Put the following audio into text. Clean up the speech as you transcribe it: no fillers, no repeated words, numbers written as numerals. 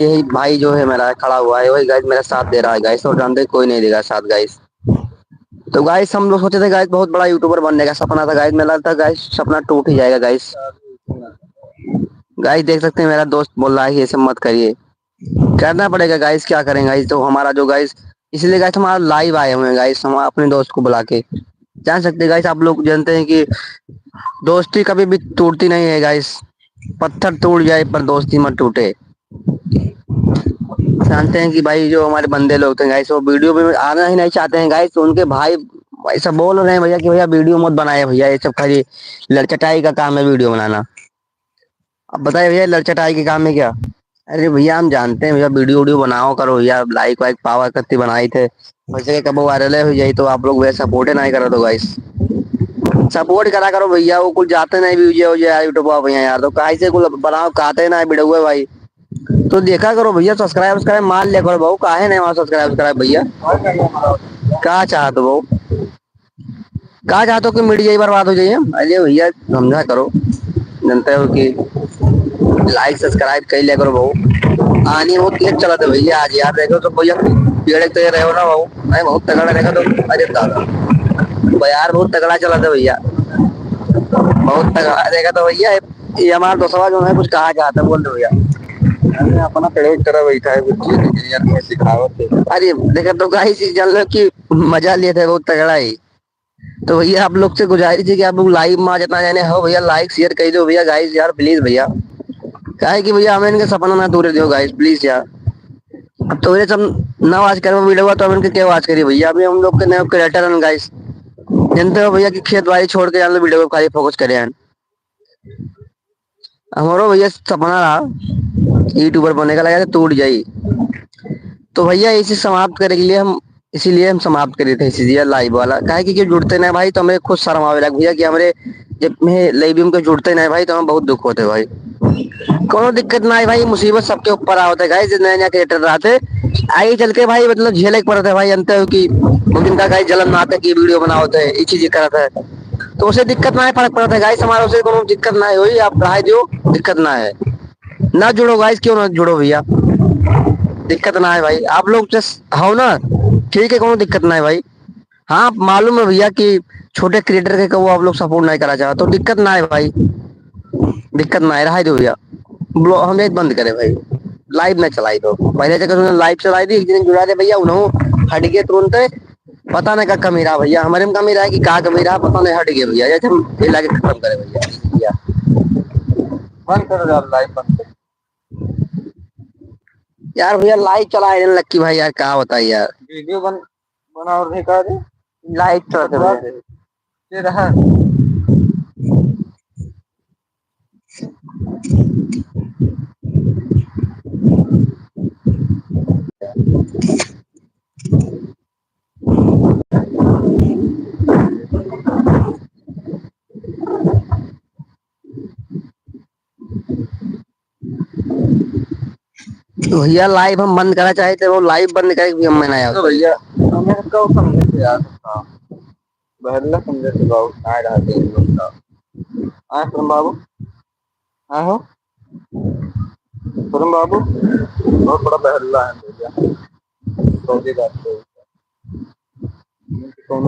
यही भाई जो है मेरा खड़ा हुआ है, वही गाइस मेरा साथ दे रहा है गाइस, और जानते हैं, कोई नहीं देगा साथ गाइस। तो गाइस हम लोग सोचे थे गाइस बहुत बड़ा यूट्यूबर बनने का सपना था गाइस, मेरा था गाइस सपना टूट ही जाएगा गाइस। गाइस देख सकते हैं मेरा दोस्त बोल रहा है कि ये सब मत करिए, करना पड़ेगा गाइस, क्या करें गाइस। तो हमारा जो गाइस, इसलिए गाइस हमारा लाइव आए हुए हैं गाइस, हम अपने दोस्त को बुला के। जान सकते हैं गाइस, आप लोग जानते हैं कि दोस्ती कभी भी टूटती नहीं है गाइस, पत्थर टूट जाए पर दोस्ती मत टूटे। जानते हैं कि भाई जो हमारे बंदे लोग थे गाइस, वो वीडियो में आना ही नहीं चाहते हैं गाइस, तो उनके भाई ऐसा बोल रहे हैं भैया कि भैया वीडियो मत बनाए भैया, ये सब खाली लड़चटाई का काम है वीडियो बनाना। अब बताइए भैया लड़चटाई के काम है क्या? अरे भैया हम जानते हैं भैया, वीडियो वीडियो बनाओ करो भैया, लाइक वाइक पावर करती बनाई थे, वैसे कब वायरल हो जाए तो आप लोग वैसे सपोर्ट नहीं करो तो गाइस, सपोर्ट करा करो भैया, वो कुछ जाते नहीं व्यूज हो जाए यूट्यूब पर भैया यार, तो काहे से कुल बनाओ काते ना वीडियो भाई। तो देखा करो भैया, सब्सक्राइब सब्सक्राइब मार लिया करो भाऊ, काहे नहीं वहाँ सब्सक्राइब सब्सक्राइब भैया। क्या चाहते हो, कहा चाहते हो कि मीडिया ही बर्बाद हो जाइए? अरे भैया समझा करो, जानते हो कि लाइक सब्सक्राइब कर लिया करो भाऊ। आनी बहुत तेज चला था भैया आज यार, देखो तो भैया पेड़ तो रहे हो ना भाऊ, मैं बहुत तगड़ा देखा तो। अरे दादा यार बहुत तगड़ा चला था भैया, बहुत तगड़ा देखा तो भैया। ये हमारा दोस्तवा जो है कुछ कहा चाहता है, बोल दो भैया। अरे अपना पेड़ की तरह बैठा है कुछ यार, मैं सिखावत है। अरे देखा तो गाइस जान लो कि मजा लिए थे बहुत तगड़ा ही। तो भैया आप लोग से गुजारिश है कि आप लोग लाइव में आ जाना जाने हो भैया, लाइक शेयर कर दो भैया गाइस यार, प्लीज भैया। क्या है कि भैया हमें इनके सपना ना दूर दो गाइस प्लीज यार। अब तो ये सब ना आज करो वीडियो हुआ तो हम इनके क्या आवाज करिए भैया, अभी हम लोग के नए क्रिएटर हैं गाइस, जानते हो भैया कि खेत बाड़ी छोड़ के हम लोग वीडियो को खाली फोकस करे हैं। हमारो भैया सपना रहा यूट्यूबर बनने का, लगा था टूट जाई। तो भैया इसे समाप्त करने के लिए हम, इसीलिए हम समाप्त करे थे इसीलिए लाइव वाला, काहे कि जुड़ते ना भाई तो हमें खुद शर्म आवे लग भैया कि हमारे जब में लाइव में जुड़ते ना भाई तो हमें बहुत दुख होते भाई। कोनो दिक्कत ना है भाई, मुसीबत सबके ऊपर आवते है गाइस, नए नए क्रिएटर रहते आगे चल के भाई, मतलब झेले के पड़ते है भाई, जानते हो कि जिनका गाइस जलन ना आता कि वीडियो बनाते है ये चीज करता है, तो उसे दिक्कत ना है, फर्क पड़ता है गाइस हमारा, उसे कोनो दिक्कत ना है, वही आप रहा दो, दिक्कत ना है। ना जुड़ो गाइस, क्यों ना जुड़ो भैया, दिक्कत ना है भाई, आप लोग जस्ट हो ना, ठीक है कोनो दिक्कत ना है भाई। हाँ मालूम है भैया कि छोटे क्रिएटर के को आप लोग सपोर्ट नहीं करा चाहते, तो दिक्कत ना है भाई, दिक्कत ना है, रहा दो भैया। हम एक बंद करे भाई, लाइव में चलाई दो, पहले जगह लाइव चलाई थी, एक दिन जुड़ा दे भैया उन्होंने हट गए तुरंत। पता नहीं का कमी रहा भैया, हमारे में कमी रहा कि कहा कमी रहा पता नहीं, हट गए भैया, जैसे हम ये लाके खत्म करे भैया भैया। बंद करो यार, लाइव बंद करो यार भैया, लाइव चला है लक्की भाई यार, कहा बताइए यार, वीडियो बन बना और नहीं कर लाइव चला दे ये रहा। तो भैया लाइव हम बंद करना चाहे थे, वो लाइव बंद करे भी हम मना तो भैया हमें कब समझे थे यार, हाँ बहरला समझे थे बाबू, आ रहा थे इन लोग का। हाँ सुन बाबू, हाँ हो सुन बाबू, बहुत बड़ा बहरला है भैया, सऊदी का